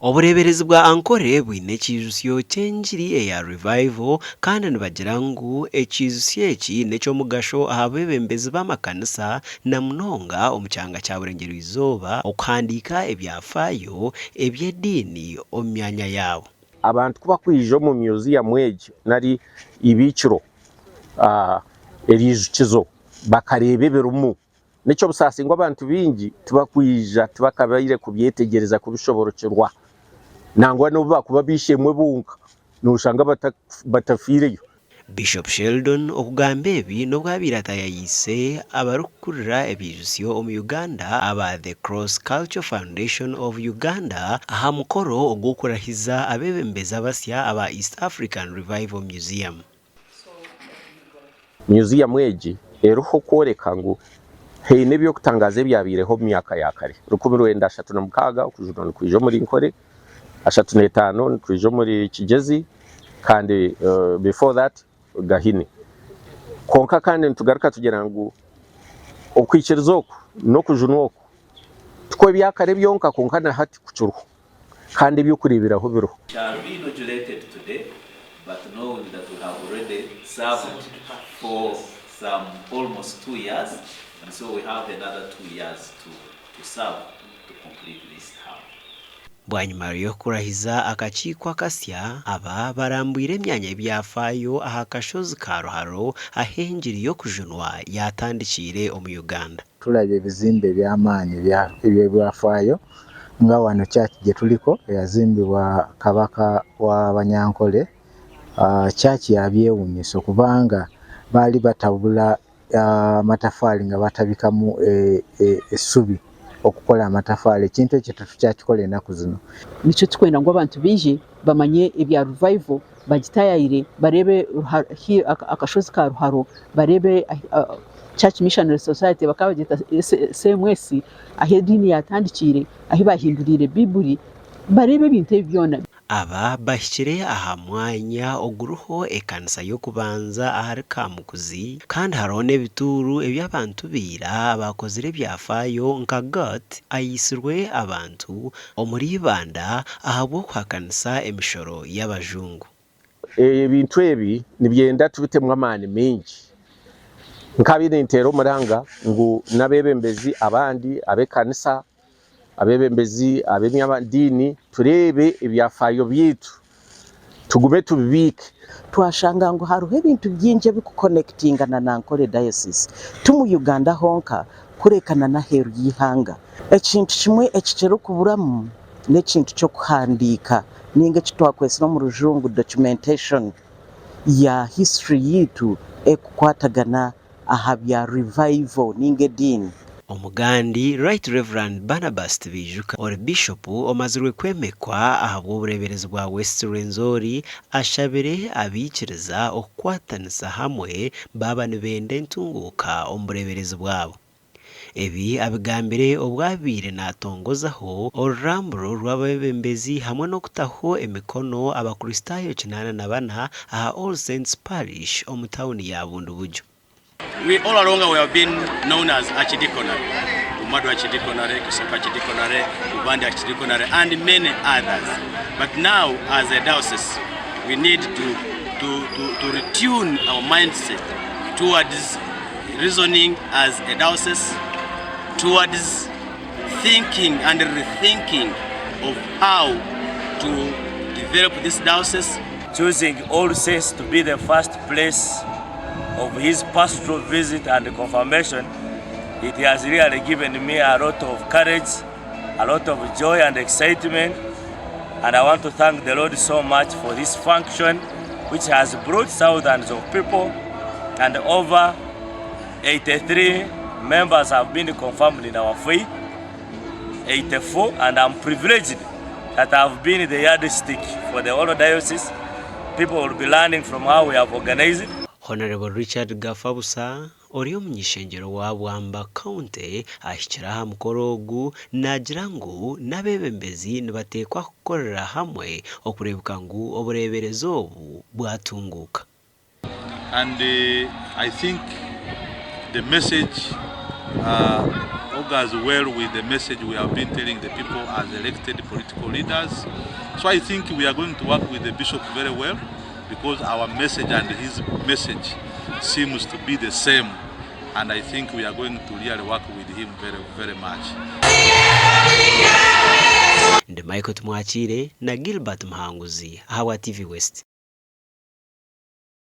Obureberezi bwa Ankore bwine ekijusyo ky'enjiri eya revival kandi nibagira ngu ekijusyo eki n'ekyomugasho aha beebembezi b'amakanisa na munonga omu kyanga kya Burengero Izooba okuhandiika ebyafaayo eby'eddiini omu myanya yaabo. Abantu kuba kwija omu museum egi nari ibiikiro eriijukizo bakareeba ebirimu n'ekyo busaasingwa abantu bingi tibakwija tibakabaire kubyetegereza kubishoborokirwa nangwa n'obu bakuba bishemwe bunka noshanga batafiireyo. Bishop Sheldon okugamba ebi n'obwabiire atayayise abarukukurira ebyejusyo omu Uganda aba The Cross Culture Foundation of Uganda aha mukoro ogw'okurahiza abeebembezi abasya aba East African Revival Museum. Museum egi eriho kworeka ngu heine ebyokutangaza ebyabiireho mu myaka ya kare 1936 okujuna nikwija muri Nkore 35 nikwija muri Kigezi kandi before that Gahini konka kandi ntugaruka tugira ngu okwikiriza oku n'okujuna oku tukwe byakare byonka konka na hati kucuruho kandi ebyokureberaho biroho. But knowing that we have already served for some almost 2 years, and so we have another 2 years to serve to complete this term. Bwanyuma y'okurahiza akakiiko akasya aba barambwire emyanya ebyafaayo aha kashozi ka Ruharo ah'enjiri y'okujunwa yatandikire omu Uganda. Tulabye ebizimbe by'amaanyi ebyafaayo nga wano church gye tuliko yazimbibwa kabaka wa Banyankole. Church yabyewunyisa kubanga bali batabula amatafaali nga batabikamu essubi okukola amatafaali ekintu ekyo tukyakikola ennaku zino. Nikyo tukwenda ngu abantu bingi bamanye ebya revival bagitayayire barebe akashozi ka Ruharo barebe Church Missionary Society bakabagita CMS aho eddiini yatandikire aho bahindurire Bibuli barebe ebintu ebyona. Aba bahikire aha mwanya oguruho ekanisa y'okubanza ahari Kamukuzi kandi hariho n'ebituuru eby'abantu biira bakozire ebyafaayo nka God ayisirwe abantu omuri Ibanda ahabw'okuhakanisa emishoro y'abajungu. Ebintu ebi nibyenda tubitemu amaani mengi nkabire ntera omuranga ngu n'abeebembezi abandi ab'ekanisa abeebembezi ab'eby'amadini turebe ebyafaayo byaitu tugume tubibike. Twashanga ngo hariho ebintu byingi ebikuconnectingana na Ankole diocese tumu Uganda honka kurekana na heru y'ihanga. Ekintu kimwe ekikero kuburamu n'ekintu kyo kuhandiika ninga kitwakwesera mu rujungu documentation ya history yitu ekukwatagana aha bya revival ninga eddiini. Omugandi Right Reverend Barnabas Biishopu or Biishopu omazirwe kwemekwa ahabw'obureberezi bwa West Rwenzori ashabire abiikiriza okukwatanisa hamwe baba nibenda entunguuka omu bureberezi bwabo. Ebi abigambire obwabiire natongozaho oruramburo rw'abeebembezi hamwe n'okutaho emikono abakristaayo 84 aha All Saints Parish omu tawuni ya Bundubujo. We all along we have been known as Archdiaconary, Umadu Archdiaconary, Kisopa Archdiaconary, Ubandi Archdiaconary, and many others. But now, as a diocese, we need to retune our mindset towards reasoning as a diocese, towards thinking and rethinking of how to develop this diocese. Choosing All Saints to be the first place of his pastoral visit and confirmation, it has really given me a lot of courage, a lot of joy and excitement, and I want to thank the Lord so much for this function which has brought thousands of people, and over 83 members have been confirmed in our faith, 84, and I'm privileged that I've been the yardstick for the whole diocese. People will be learning from how we have organized it. Honorable Richard Gafabusa ori omunyeshenjero wa Bwamba County ahikira aha mukoro ogu nagira ngu n'abeebembezi nibateekwa kukorera hamwe okurebuka ngu obureberezi obu bwatunguuka. And I think the message augurs well with the message we have been telling the people as elected political leaders. So I think we are going to work with the Bishop very well, because our message and his message seems to be the same, and I think we are going to really work with him very, very much. Ndi Michael Tumwachire na Gilbert Mhanguzi, Hawa TV West.